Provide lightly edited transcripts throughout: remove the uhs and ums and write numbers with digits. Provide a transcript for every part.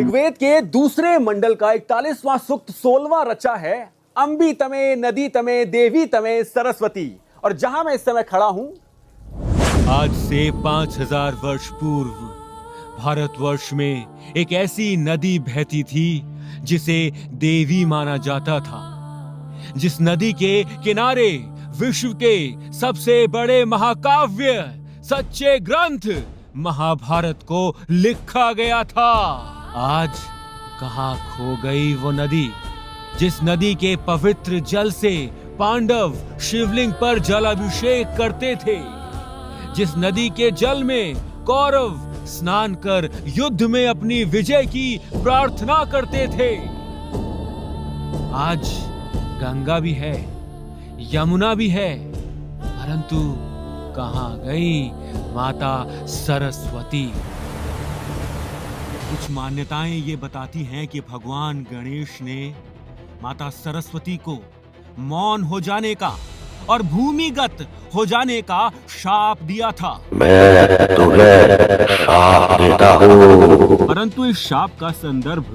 ऋग्वेद के दूसरे मंडल का 41वां सूक्त 16वां रचा है अंबी तमे नदी तमे देवी तमे सरस्वती। और जहां मैं इस समय खड़ा हूं, आज से 5000 वर्ष पूर्व भारतवर्ष में एक ऐसी नदी बहती थी जिसे देवी माना जाता था। जिस नदी के किनारे विश्व के सबसे बड़े महाकाव्य सच्चे ग्रंथ महाभारत को लिखा गया था। आज कहां खो गई वो नदी, जिस नदी के पवित्र जल से पांडव शिवलिंग पर जलाभिषेक करते थे, जिस नदी के जल में कौरव स्नान कर युद्ध में अपनी विजय की प्रार्थना करते थे। आज गंगा भी है, यमुना भी है, परंतु कहां गई माता सरस्वती? कुछ मान्यताएं ये बताती हैं कि भगवान गणेश ने माता सरस्वती को मौन हो जाने का और भूमिगत हो जाने का शाप दिया था। मैं तुम्हें शाप देता हूँ। परंतु इस शाप का संदर्भ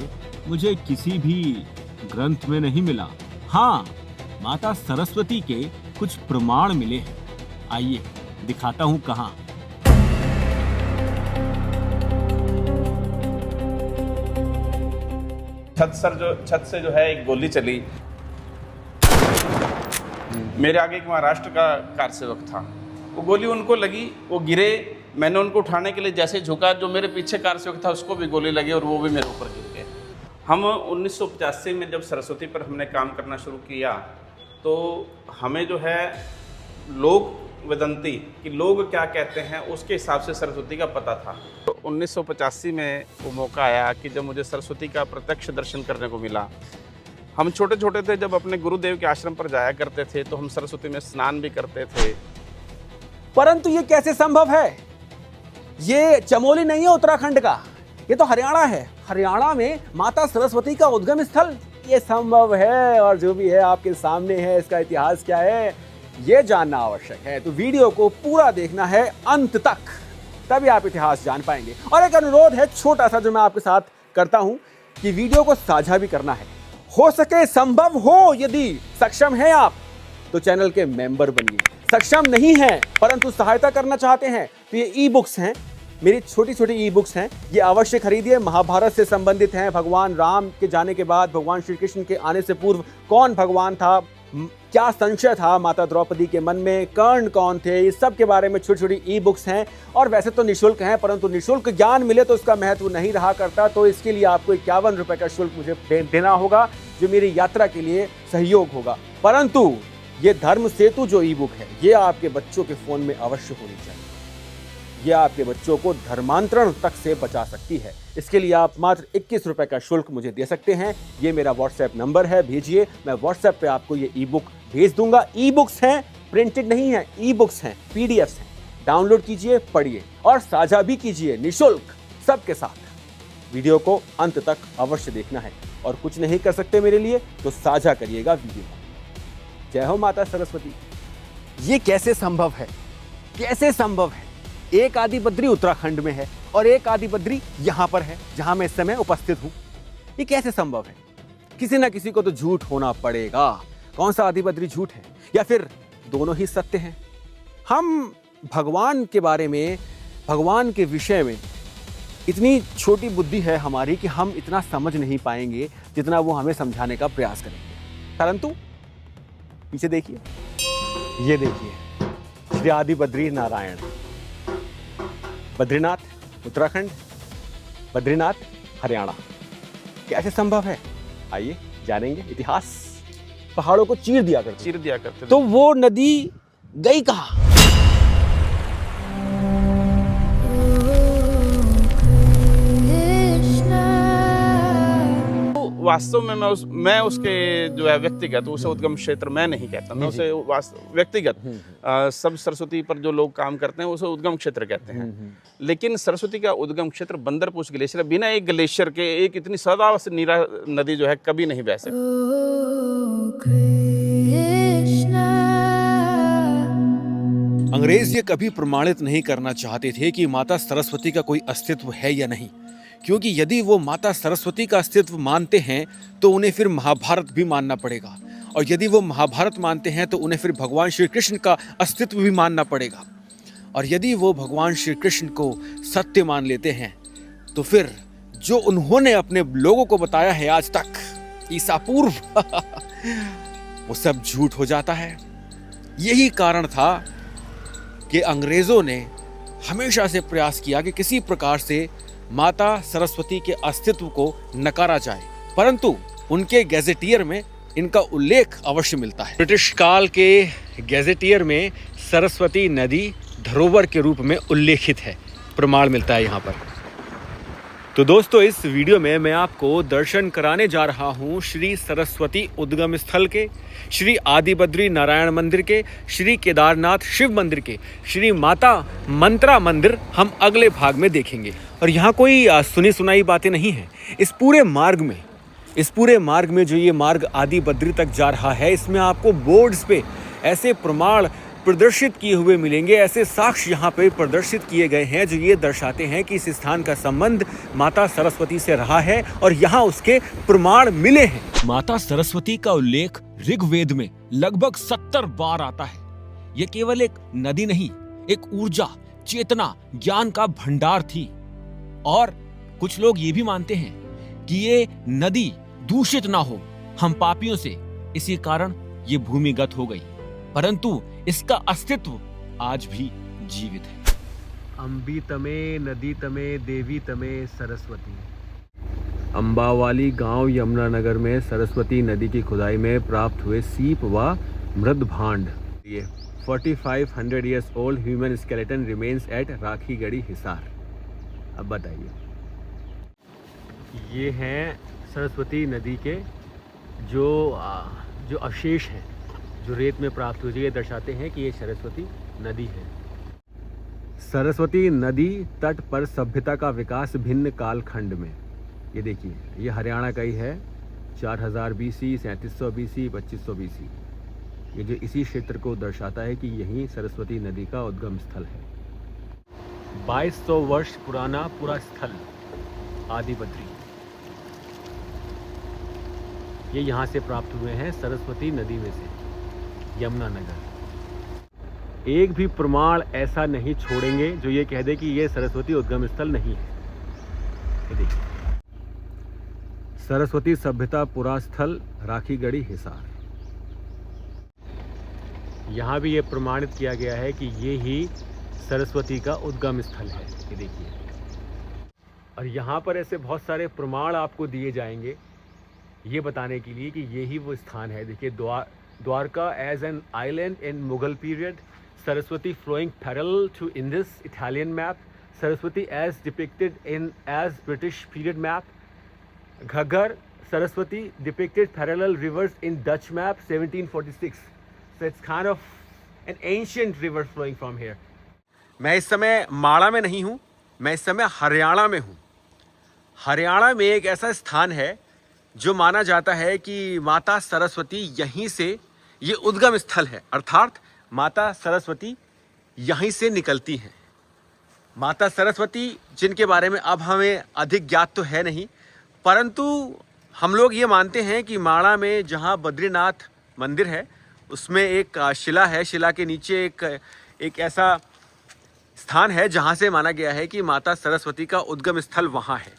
मुझे किसी भी ग्रंथ में नहीं मिला। हाँ, माता सरस्वती के कुछ प्रमाण मिले हैं। आइए दिखाता हूँ कहाँ। छत से जो है एक गोली चली। मेरे आगे एक महाराष्ट्र का कार सेवक था, वो गोली उनको लगी, वो गिरे। मैंने उनको उठाने के लिए जैसे झुका, जो मेरे पीछे कार सेवक था उसको भी गोली लगी और वो भी मेरे ऊपर गिर गए। हम 1985 में जब सरस्वती पर हमने काम करना शुरू किया तो हमें जो है लोक वदंती कि लोग क्या कहते हैं उसके हिसाब से सरस्वती का पता था। तो 1985 में वो मौका आया कि जब मुझे सरस्वती का प्रत्यक्ष दर्शन करने को मिला। हम छोटे छोटे थे, जब अपने गुरुदेव के आश्रम पर जाया करते थे तो हम सरस्वती में स्नान भी करते थे। परंतु ये कैसे संभव है? ये चमोली नहीं है उत्तराखंड का, ये तो हरियाणा है। हरियाणा में माता सरस्वती का उद्गम स्थल, ये संभव है। और जो भी है आपके सामने है, इसका इतिहास क्या है ये जानना आवश्यक है। तो वीडियो को पूरा देखना है अंत तक, तभी आप इतिहास जान पाएंगे। और एक अनुरोध है छोटा सा जो मैं आपके साथ करता हूं कि वीडियो को साझा भी करना है। हो सके, संभव हो, यदि सक्षम हैं आप तो चैनल के मेंबर बनिए। सक्षम नहीं है परंतु सहायता करना चाहते हैं तो ये ई बुक्स हैं, मेरी छोटी छोटी ई बुक्स हैं, ये अवश्य खरीदिए। महाभारत से संबंधित हैं। भगवान राम के जाने के बाद, भगवान श्री कृष्ण के आने से पूर्व कौन भगवान था, क्या संशय था माता द्रौपदी के मन में, कर्ण कौन थे, इस सब के बारे में छोटी छोटी ई बुक्स हैं। और वैसे तो निःशुल्क हैं, परंतु निःशुल्क ज्ञान मिले तो उसका महत्व नहीं रहा करता। तो इसके लिए आपको 51 रुपए का शुल्क मुझे देना होगा, जो मेरी यात्रा के लिए सहयोग होगा। परंतु ये धर्म सेतु जो ई बुक है, ये आपके बच्चों के फोन में अवश्य होनी चाहिए। ये आपके बच्चों को धर्मांतरण तक से बचा सकती है। इसके लिए आप मात्र 21 रुपए का शुल्क मुझे दे सकते हैं। ये मेरा व्हाट्सएप नंबर है, भेजिए। मैं व्हाट्सएप पे आपको ये ई बुक भेज दूंगा। ई बुक्स हैं, प्रिंटेड नहीं है, ई बुक्स हैं, पीडीएफ्स हैं। डाउनलोड कीजिए, पढ़िए और साझा भी कीजिए निःशुल्क सबके साथ। वीडियो को अंत तक अवश्य देखना है और कुछ नहीं कर सकते मेरे लिए तो साझा करिएगा वीडियो को। जय हो माता सरस्वती। ये कैसे संभव है? कैसे संभव है? एक आदि बद्री उत्तराखंड में है और एक आदि बद्री यहां पर है जहां मैं इस समय उपस्थित हूं। ये कैसे संभव है? किसी ना किसी को तो झूठ होना पड़ेगा। कौन सा आदि बद्री झूठ है या फिर दोनों ही सत्य हैं? हम भगवान के बारे में, भगवान के विषय में इतनी छोटी बुद्धि है हमारी कि हम इतना समझ नहीं पाएंगे जितना वो हमें समझाने का प्रयास करेंगे। परंतु पीछे देखिए, ये देखिए श्री आदि बद्री नारायण, बद्रीनाथ उत्तराखंड, बद्रीनाथ हरियाणा। कैसे संभव है? आइए जानेंगे इतिहास। पहाड़ों को चीर दिया करते तो वो नदी गई कहाँ? वास्तव में मैं उसके जो है व्यक्तिगत उसे उद्गम क्षेत्र मैं नहीं कहता। मैं उसे व्यक्तिगत सब सरस्वती पर जो लोग काम करते हैं उसे उद्गम क्षेत्र कहते हैं। लेकिन सरस्वती का उद्गम क्षेत्र बंदरपूछ ग्लेशियर, बिना एक ग्लेशियर के एक इतनी सदा से नीरा नदी जो है कभी नहीं बह सकती। अंग्रेज ये कभी प्रमाणित नहीं करना चाहते थे कि माता सरस्वती का कोई अस्तित्व है या नहीं, क्योंकि यदि वो माता सरस्वती का अस्तित्व मानते हैं तो उन्हें फिर महाभारत भी मानना पड़ेगा, और यदि वो महाभारत मानते हैं तो उन्हें फिर भगवान श्री कृष्ण का अस्तित्व भी मानना पड़ेगा, और यदि वो भगवान श्री कृष्ण को सत्य मान लेते हैं तो फिर जो उन्होंने अपने लोगों को बताया है आज तक ईसा पूर्व वो सब झूठ हो जाता है। यही कारण था कि अंग्रेजों ने हमेशा से प्रयास किया कि किसी प्रकार से माता सरस्वती के अस्तित्व को नकारा जाए, परंतु उनके गैजेटियर में इनका उल्लेख अवश्य मिलता है। ब्रिटिश काल के गैजेटियर में सरस्वती नदी धरोहर के रूप में उल्लेखित है, प्रमाण मिलता है यहाँ पर। तो दोस्तों, इस वीडियो में मैं आपको दर्शन कराने जा रहा हूँ श्री सरस्वती उद्गम स्थल के, श्री आदि बद्री नारायण मंदिर के, श्री केदारनाथ शिव मंदिर के, श्री माता मंत्रा मंदिर हम अगले भाग में देखेंगे। और यहाँ कोई सुनी सुनाई बातें नहीं हैं। इस पूरे मार्ग में जो ये मार्ग आदि बद्री तक जा रहा है, इसमें आपको बोर्ड्स पे ऐसे प्रमाण प्रदर्शित किए हुए मिलेंगे, ऐसे साक्ष्य यहाँ पे प्रदर्शित किए गए हैं जो ये दर्शाते हैं कि इस स्थान का संबंध माता सरस्वती से रहा है और यहाँ उसके प्रमाण मिले हैं। माता सरस्वती का उल्लेख ऋग्वेद में लगभग 70 बार आता है। ये केवल एक नदी नहीं, एक ऊर्जा, चेतना, ज्ञान का भंडार थी। और कुछ लोग ये भी मानते हैं कि ये नदी दूषित ना हो हम पापियों से, इसी कारण ये भूमिगत हो गई, परंतु इसका अस्तित्व आज भी जीवित है। अम्बी तमे नदी तमे देवी तमे सरस्वती। अम्बावाली गांव यमुनानगर में सरस्वती नदी की खुदाई में प्राप्त हुए सीप व मृद भांड। ये 4500 years old human skeleton remains at Rakhigarhi Hisar. अब बताइए, ये हैं सरस्वती नदी के जो अवशेष हैं जो रेत में प्राप्त हुए, ये दर्शाते हैं कि ये सरस्वती नदी है। सरस्वती नदी तट पर सभ्यता का विकास भिन्न कालखंड में। ये देखिए, ये हरियाणा का ही है। 4000 BC, 3700 BC, 2500 BC। ये जो इसी क्षेत्र को दर्शाता है कि यही सरस्वती नदी का उद्गम स्थल है। 2200 वर्ष पुराना पूरा स्थल आदि बद्री, ये यहाँ से प्राप्त हुए हैं सरस्वती नदी में से, यमुनानगर। एक भी प्रमाण ऐसा नहीं छोड़ेंगे जो ये कह दे कि ये सरस्वती उद्गम स्थल नहीं है। ये देखिए, सरस्वती सभ्यता पुरा स्थल राखीगढ़ी हिसार। यहाँ भी ये प्रमाणित किया गया है कि ये ही सरस्वती का उद्गम स्थल है। ये देखिए, और यहाँ पर ऐसे बहुत सारे प्रमाण आपको दिए जाएंगे ये बताने के लिए कि ये ही वो स्थान है। देखिए, Dwarka as an island in Mughal period, Saraswati flowing parallel to Indus Italian map, Saraswati as depicted in as British period map, Ghaggar Saraswati depicted parallel rivers in Dutch map 1746. So it's kind of an ancient river flowing from here. मैं इस समय माड़ा में नहीं हूँ, मैं इस समय हरियाणा में हूँ। हरियाणा में एक ऐसा स्थान है जो माना जाता है कि माता सरस्वती यहीं से, ये उद्गम स्थल है, अर्थात माता सरस्वती यहीं से निकलती हैं। माता सरस्वती जिनके बारे में अब हमें अधिक ज्ञात तो है नहीं, परंतु हम लोग ये मानते हैं कि माड़ा में जहाँ बद्रीनाथ मंदिर है उसमें एक शिला है, शिला के नीचे एक ऐसा स्थान है जहाँ से माना गया है कि माता सरस्वती का उद्गम स्थल वहाँ है।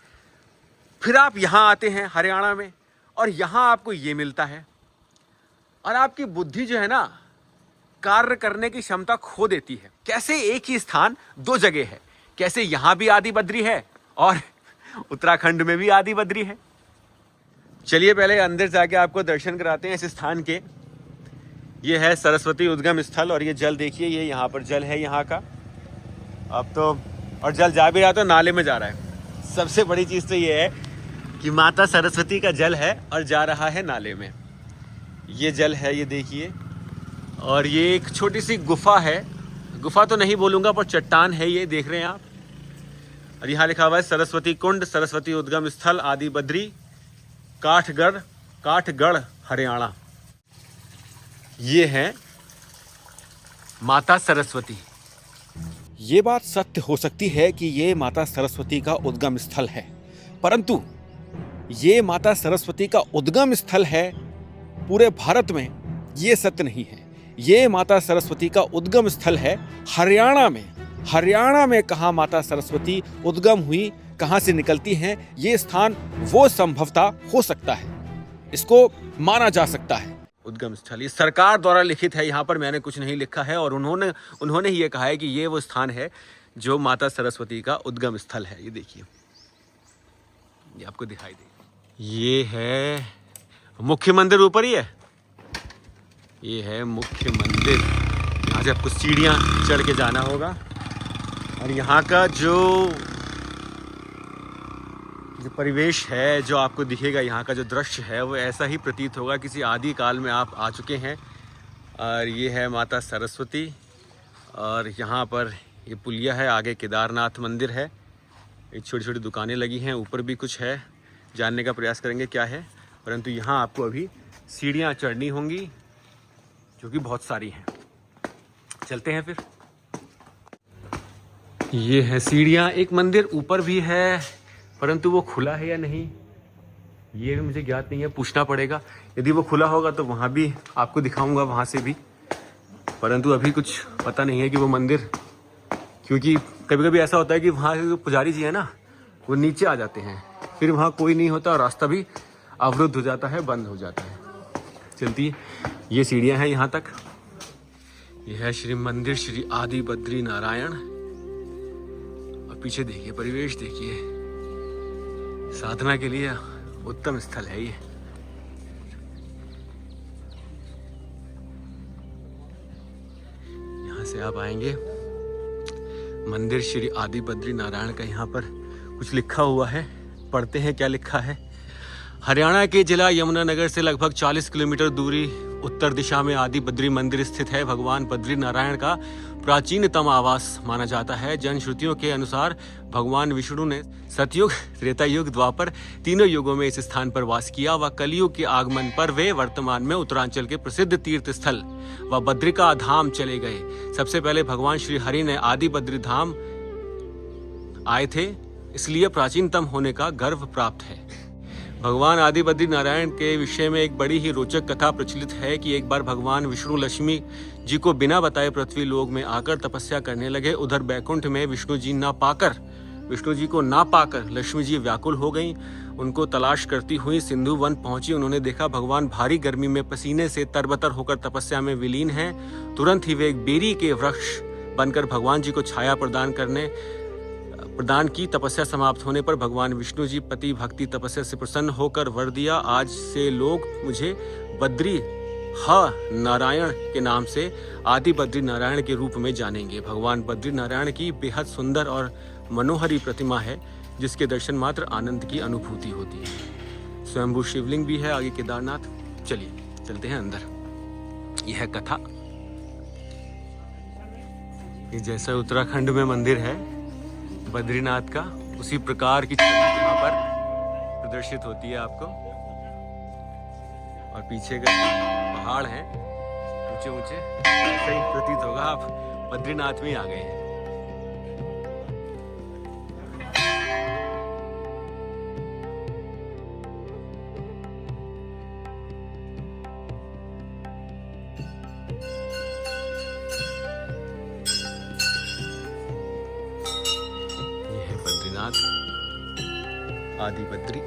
फिर आप यहाँ आते हैं हरियाणा में और यहाँ आपको ये मिलता है, और आपकी बुद्धि जो है ना कार्य करने की क्षमता खो देती है। कैसे एक ही स्थान दो जगह है, कैसे यहाँ भी आदि बद्री है और उत्तराखंड में भी आदि बद्री है। चलिए पहले अंदर जाके आपको दर्शन कराते हैं इस स्थान के। ये है सरस्वती उद्गम स्थल और ये जल देखिए, ये यहाँ पर जल है यहाँ का। अब तो और जल जा भी रहा तो नाले में जा रहा है। सबसे बड़ी चीज़ तो ये है कि माता सरस्वती का जल है और जा रहा है नाले में। ये जल है, ये देखिए, और ये एक छोटी सी गुफा है, गुफा तो नहीं बोलूँगा पर चट्टान है, ये देख रहे हैं आप। और यहाँ लिखा हुआ है सरस्वती कुंड, सरस्वती उद्गम स्थल आदि बद्री, काठगढ़ हरियाणा। ये है माता सरस्वती। ये बात सत्य हो सकती है कि ये माता सरस्वती का उद्गम स्थल है, परंतु ये माता सरस्वती का उद्गम स्थल है पूरे भारत में, ये सत्य नहीं है। ये माता सरस्वती का उद्गम स्थल है हरियाणा में। हरियाणा में कहाँ माता सरस्वती उद्गम हुई, कहाँ से निकलती हैं, ये स्थान वो संभवतः हो सकता है, इसको माना जा सकता है। उद्गम स्थल ये सरकार द्वारा लिखित है, यहाँ पर मैंने कुछ नहीं लिखा है, और उन्होंने ही ये कहा है कि ये वो स्थान है जो माता सरस्वती का उद्गम स्थल है। ये देखिए, ये आपको दिखाई दे, ये है मुख्य मंदिर, ऊपर ही है, ये है मुख्य मंदिर। यहाँ से आपको सीढ़ियाँ चढ़ के जाना होगा, और यहाँ का जो परिवेश है, जो आपको दिखेगा, यहाँ का जो दृश्य है, वो ऐसा ही प्रतीत होगा किसी आदि काल में आप आ चुके हैं। और ये है माता सरस्वती, और यहाँ पर ये पुलिया है, आगे केदारनाथ मंदिर है, ये छोटी छोटी दुकानें लगी हैं, ऊपर भी कुछ है, जानने का प्रयास करेंगे क्या है, परंतु यहाँ आपको अभी सीढ़ियाँ चढ़नी होंगी जो कि बहुत सारी हैं। चलते हैं फिर। ये है सीढ़ियाँ, एक मंदिर ऊपर भी है, परंतु वो खुला है या नहीं ये भी मुझे ज्ञात नहीं है, पूछना पड़ेगा। यदि वो खुला होगा तो वहाँ भी आपको दिखाऊंगा, वहाँ से भी, परंतु अभी कुछ पता नहीं है कि वो मंदिर, क्योंकि कभी कभी ऐसा होता है कि वहाँ के पुजारी जी है ना, वो नीचे आ जाते हैं, फिर वहाँ कोई नहीं होता और रास्ता भी अवरुद्ध हो जाता है, बंद हो जाता है। चलती ये सीढ़ियाँ हैं यहाँ तक। यह है श्री मंदिर श्री आदि बद्री नारायण, और पीछे देखिए परिवेश, देखिए, साधना के लिए उत्तम स्थल है ये। यहाँ से आप आएंगे, मंदिर श्री आदि बद्री नारायण का यहाँ पर कुछ लिखा हुआ है, पढ़ते हैं क्या लिखा है। हरियाणा के जिला यमुनानगर से लगभग 40 किलोमीटर दूरी उत्तर दिशा में आदि बद्री मंदिर स्थित है। भगवान बद्री नारायण का प्राचीनतम आवास माना जाता है। जनश्रुतियों के अनुसार भगवान विष्णु ने सतयुग, त्रेता युग, द्वापर तीनों युगों में इस स्थान पर वास किया व कलयुग के आगमन पर वे वर्तमान में उत्तरांचल के प्रसिद्ध तीर्थ स्थल व बद्रिका धाम चले गए। सबसे पहले भगवान श्री हरि ने आदि बद्री धाम आए थे, इसलिए प्राचीनतम होने का गर्व प्राप्त है। भगवान आदि बद्री नारायण के विषय में एक बड़ी ही रोचक कथा प्रचलित है कि एक बार भगवान विष्णु लक्ष्मी जी को बिना बताए पृथ्वी लोक में आकर तपस्या करने लगे। उधर बैकुंठ में विष्णु जी को ना पाकर लक्ष्मी जी व्याकुल हो गईं। उनको तलाश करती हुई सिंधु वन पहुंची। उन्होंने देखा भगवान भारी गर्मी में पसीने से तरबतर होकर तपस्या में विलीन हैं। तुरंत ही वे एक बेरी के वृक्ष बनकर भगवान जी को छाया प्रदान की। तपस्या समाप्त होने पर भगवान विष्णु जी पति भक्ति तपस्या से प्रसन्न होकर वर दिया, आज से लोग मुझे बद्री नारायण के नाम से आदि बद्री नारायण के रूप में जानेंगे। भगवान बद्री नारायण की बेहद सुंदर और मनोहरी प्रतिमा है, जिसके दर्शन मात्र आनंद की अनुभूति होती है। स्वयंभू शिवलिंग भी है आगे केदारनाथ। चलिए चलते हैं अंदर। यह कथा, ये जैसा उत्तराखंड में मंदिर है बद्रीनाथ का, उसी प्रकार की छवि यहाँ पर प्रदर्शित होती है आपको। और पीछे का पहाड़ है ऊंचे ऊंचे, ऐसा ही प्रतीत होगा आप बद्रीनाथ में आ गए हैं। आदि बद्री।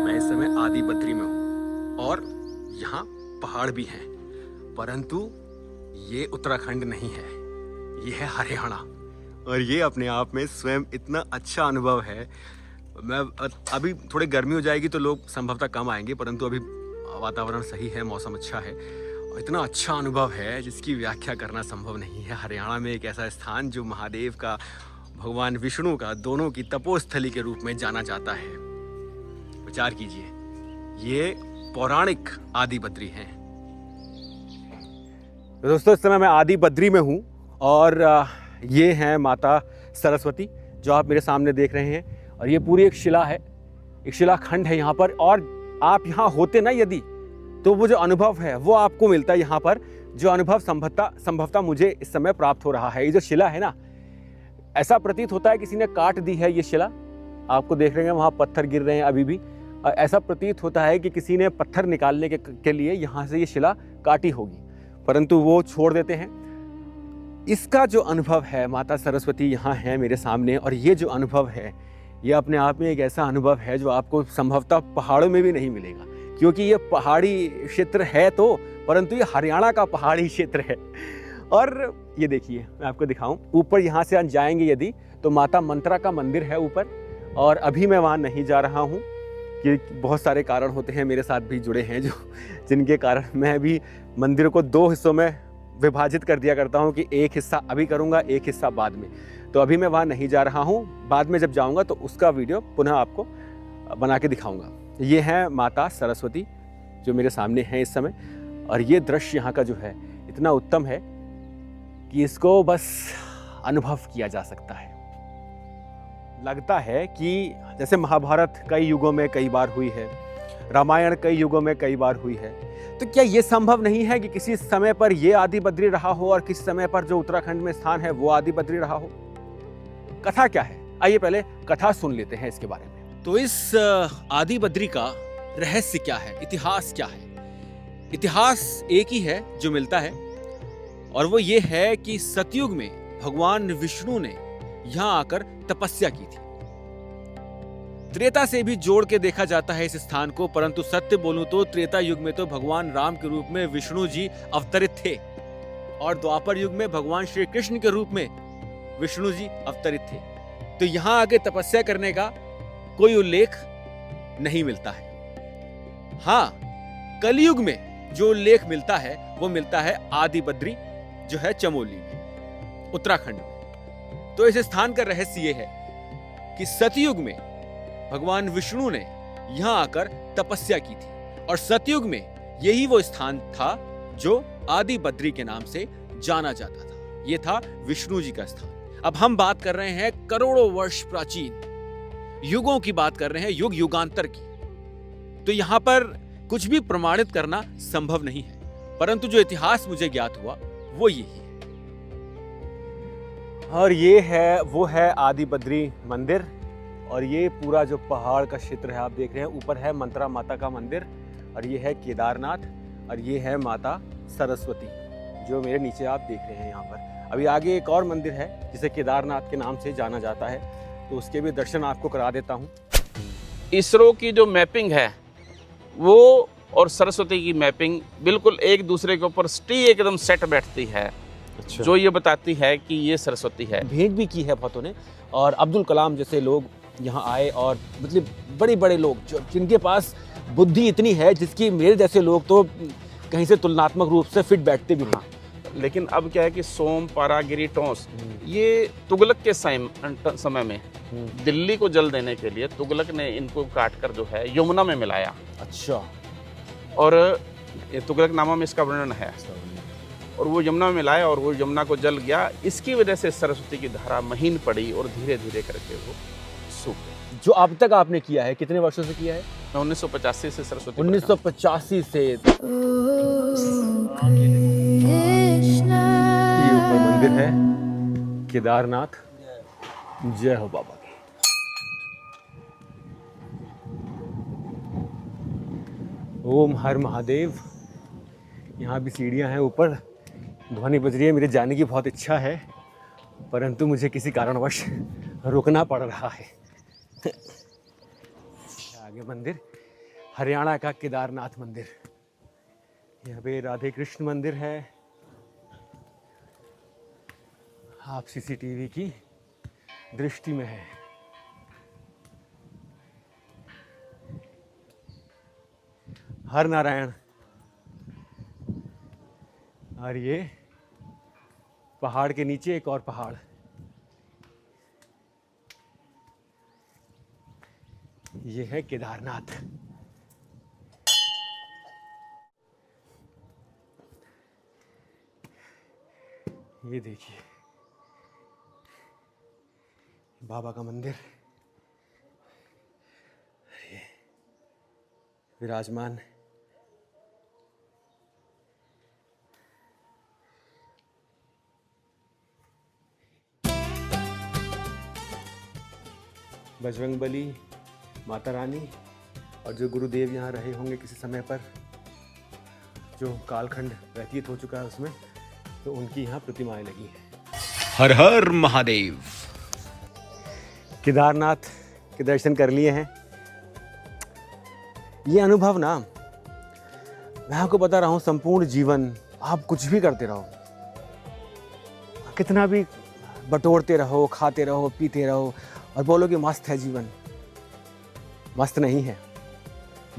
मैं इस समय आदि बद्री में हूं और यहाँ पहाड़ भी हैं, परंतु ये उत्तराखंड नहीं है, ये है हरियाणा। और ये अपने आप में स्वयं इतना अच्छा अनुभव है। मैं अभी थोड़ी गर्मी हो जाएगी तो लोग संभवतः कम आएंगे, परंतु अभी वातावरण सही है, मौसम अच्छा है, और इतना अच्छा अनुभव है जिसकी व्याख्या करना संभव नहीं है। हरियाणा में एक ऐसा स्थान जो महादेव का, भगवान विष्णु का, दोनों की तपोस्थली के रूप में जाना जाता है। विचार कीजिए, ये पौराणिक आदि बद्री हैं। दोस्तों, इस समय मैं आदि बद्री में हूँ और ये हैं माता सरस्वती जो आप मेरे सामने देख रहे हैं। और ये पूरी एक शिला है, एक शिलाखंड है यहाँ पर। और आप यहाँ होते ना यदि, तो वो जो अनुभव है वो आपको मिलता है यहाँ पर, जो अनुभव संभवतः मुझे इस समय प्राप्त हो रहा है। ये जो शिला है ना, ऐसा प्रतीत होता है किसी ने काट दी है ये शिला। आपको देख रहे हैं वहाँ पत्थर गिर रहे हैं अभी भी। ऐसा प्रतीत होता है कि किसी ने पत्थर निकालने के लिए यहाँ से ये शिला काटी होगी, परंतु वो छोड़ देते हैं। इसका जो अनुभव है, माता सरस्वती यहाँ है मेरे सामने, और ये जो अनुभव है ये अपने आप में एक ऐसा अनुभव है जो आपको संभवतः पहाड़ों में भी नहीं मिलेगा, क्योंकि ये पहाड़ी क्षेत्र है तो, परंतु ये हरियाणा का पहाड़ी क्षेत्र है। और ये देखिए, मैं आपको दिखाऊं, ऊपर यहाँ से जाएंगे यदि तो माता मंत्रा का मंदिर है ऊपर, और अभी मैं वहाँ नहीं जा रहा हूँ कि बहुत सारे कारण होते हैं मेरे साथ भी जुड़े हैं जिनके कारण मैं भी मंदिर को 2 हिस्सों में विभाजित कर दिया करता हूँ कि एक हिस्सा अभी करूँगा, एक हिस्सा बाद में। तो अभी मैं वहाँ नहीं जा रहा हूँ, बाद में जब जाऊँगा तो उसका वीडियो पुनः आपको बना के दिखाऊँगा। ये है माता सरस्वती जो मेरे सामने हैं इस समय, और ये दृश्य यहाँ का जो है इतना उत्तम है कि इसको बस अनुभव किया जा सकता है। लगता है कि जैसे महाभारत कई युगों में कई बार हुई है, रामायण कई युगों में कई बार हुई है, तो क्या ये संभव नहीं है कि किसी समय पर ये आदि बद्री रहा हो और किसी समय पर जो उत्तराखंड में स्थान है वो आदि बद्री रहा हो? कथा क्या है, आइए पहले कथा सुन लेते हैं इसके बारे में। तो इस आदि बद्री का रहस्य क्या है, इतिहास क्या है? इतिहास एक ही है जो मिलता है, और वो ये है कि सतयुग में भगवान विष्णु ने यहाँ आकर तपस्या की थी। त्रेता से भी जोड़ के देखा जाता है इस स्थान को, परंतु सत्य बोलूं तो त्रेता युग में तो भगवान राम के रूप में विष्णु जी अवतरित थे, और द्वापर युग में भगवान श्री कृष्ण के रूप में विष्णु जी अवतरित थे। तो यहाँ आगे तपस्या करने का कोई उल्लेख नहीं मिलता है। हाँ, कलयुग में जो उल्लेख मिलता है वो मिलता है आदि बद्री जो है चमोली में, उत्तराखंड में। तो इस स्थान का रहस्य ये है कि सतयुग में भगवान विष्णु ने यहां आकर तपस्या की थी, और सतयुग में यही वो स्थान था जो आदि बद्री के नाम से जाना जाता था। ये था विष्णु जी का स्थान। अब हम बात कर रहे हैं करोड़ों वर्ष प्राचीन, युगों की बात कर रहे हैं, युग युगांतर की। तो यहां पर कुछ भी प्रमाणित करना संभव नहीं है, परंतु जो इतिहास मुझे ज्ञात हुआ वो यही है। और ये है, वो है आदि बद्री मंदिर, और ये पूरा जो पहाड़ का क्षेत्र है आप देख रहे हैं, ऊपर है मंत्रा माता का मंदिर, और ये है केदारनाथ, और ये है माता सरस्वती जो मेरे नीचे आप देख रहे हैं यहाँ पर। अभी आगे एक और मंदिर है जिसे केदारनाथ के नाम से जाना जाता है, तो उसके भी दर्शन आपको करा देता हूँ। इसरो की जो मैपिंग है वो और सरस्वती की मैपिंग बिल्कुल एक दूसरे के ऊपर एकदम सेट बैठती है। अच्छा। जो ये बताती है कि ये सरस्वती है। भेंट भी की है बहुतों ने, और अब्दुल कलाम जैसे लोग यहाँ आए, और मतलब बड़े बड़े लोग जिनके पास बुद्धि इतनी है जिसकी मेरे जैसे लोग तो कहीं से तुलनात्मक रूप से फिट बैठते भी नहीं। लेकिन अब क्या है कि सोम, पारा, गिरी, टोंस, ये तुगलक के समय में दिल्ली को जल देने के लिए तुगलक ने इनको काटकर जो है यमुना में मिलाया। अच्छा। और ये तुगलक नामा में इसका वर्णन है, और वो यमुना में मिलाया और वो यमुना को जल गया। इसकी वजह से सरस्वती की धारा महीन पड़ी और धीरे धीरे करके वो सूख गई। जो अब तक आपने किया है, कितने वर्षों से किया है? मैं 1985 से सरस्वती 1985 से। ये ऊपर मंदिर है केदारनाथ। जय हो बाबा की। ओम हर महादेव। यहाँ भी सीढ़ियाँ हैं ऊपर, ध्वनि बज रही है। मेरे जाने की बहुत इच्छा है, परंतु मुझे किसी कारणवश रुकना पड़ रहा है। आगे मंदिर, हरियाणा का केदारनाथ मंदिर। यहाँ पे राधे कृष्ण मंदिर है। आप सीसीटीवी की दृष्टि में है। हर नारायण। और ये पहाड़ के नीचे एक और पहाड़, ये है केदारनाथ। ये देखिए, बाबा का मंदिर ये विराजमान बजरंगबली, माता रानी और जो गुरुदेव यहाँ रहे होंगे किसी समय पर, जो कालखंड व्यतीत हो चुका है उसमें, तो उनकी यहाँ प्रतिमाएं लगी हैं। हर हर महादेव। केदारनाथ के दर्शन कर लिए हैं। ये अनुभव ना, मैं आपको बता रहा हूँ, संपूर्ण जीवन आप कुछ भी करते रहो, कितना भी बटोरते रहो, खाते रहो, पीते रहो और बोलो कि मस्त है जीवन, मस्त नहीं है।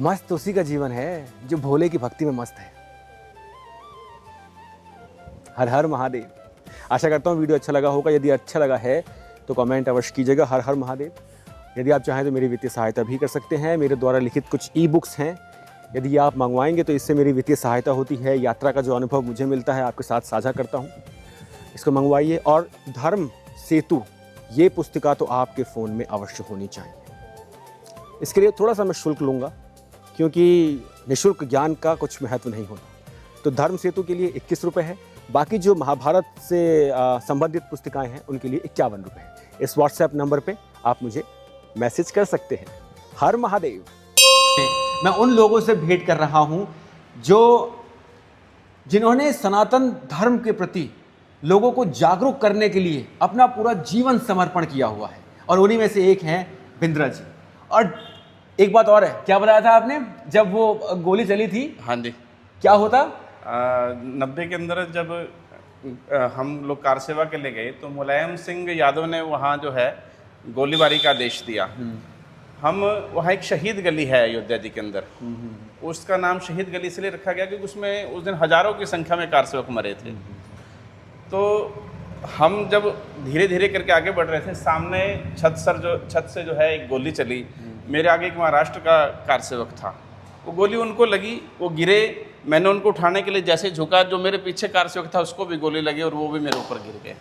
मस्त उसी का जीवन है जो भोले की भक्ति में मस्त है। हर हर महादेव। आशा करता हूँ वीडियो अच्छा लगा होगा। यदि अच्छा लगा है तो कमेंट अवश्य कीजिएगा। हर हर महादेव। यदि आप चाहें तो मेरी वित्तीय सहायता भी कर सकते हैं। मेरे द्वारा लिखित कुछ ई बुक्स हैं, यदि आप मंगवाएंगे तो इससे मेरी वित्तीय सहायता होती है। यात्रा का जो अनुभव मुझे मिलता है आपके साथ साझा करता हूँ, इसको मंगवाइए। और धर्म सेतु ये पुस्तिका तो आपके फ़ोन में अवश्य होनी चाहिए। इसके लिए थोड़ा सा मैं शुल्क लूँगा, क्योंकि निःशुल्क ज्ञान का कुछ महत्व नहीं होता। तो धर्म सेतु के लिए 21 रुपये है। बाकी जो महाभारत से संबंधित पुस्तिकाएं हैं उनके लिए 51 रुपये है। इस व्हाट्सएप नंबर पे आप मुझे मैसेज कर सकते हैं। हर महादेव। मैं उन लोगों से भेंट कर रहा हूं जिन्होंने सनातन धर्म के प्रति लोगों को जागरूक करने के लिए अपना पूरा जीवन समर्पण किया हुआ है, और उन्हीं में से एक हैं बिंद्रा जी। और एक बात और है, क्या बताया था आपने जब वो गोली चली थी? हाँ जी। क्या होता? 90 के अंदर जब हम लोग कार सेवा के लिए गए तो मुलायम सिंह यादव ने वहाँ जो है गोलीबारी का आदेश दिया। हम वहाँ एक शहीद गली है अयोध्या जी के अंदर, उसका नाम शहीद गली इसलिए रखा गया क्योंकि उसमें उस दिन हजारों की संख्या में कार सेवक मरे थे। तो हम जब धीरे धीरे करके आगे बढ़ रहे थे, सामने छत से जो है एक गोली चली। मेरे आगे एक महाराष्ट्र का कार सेवक था, वो गोली उनको लगी, वो गिरे। मैंने उनको उठाने के लिए जैसे झुका, जो मेरे पीछे कार सेवक था उसको भी गोली लगी और वो भी मेरे ऊपर गिर गए।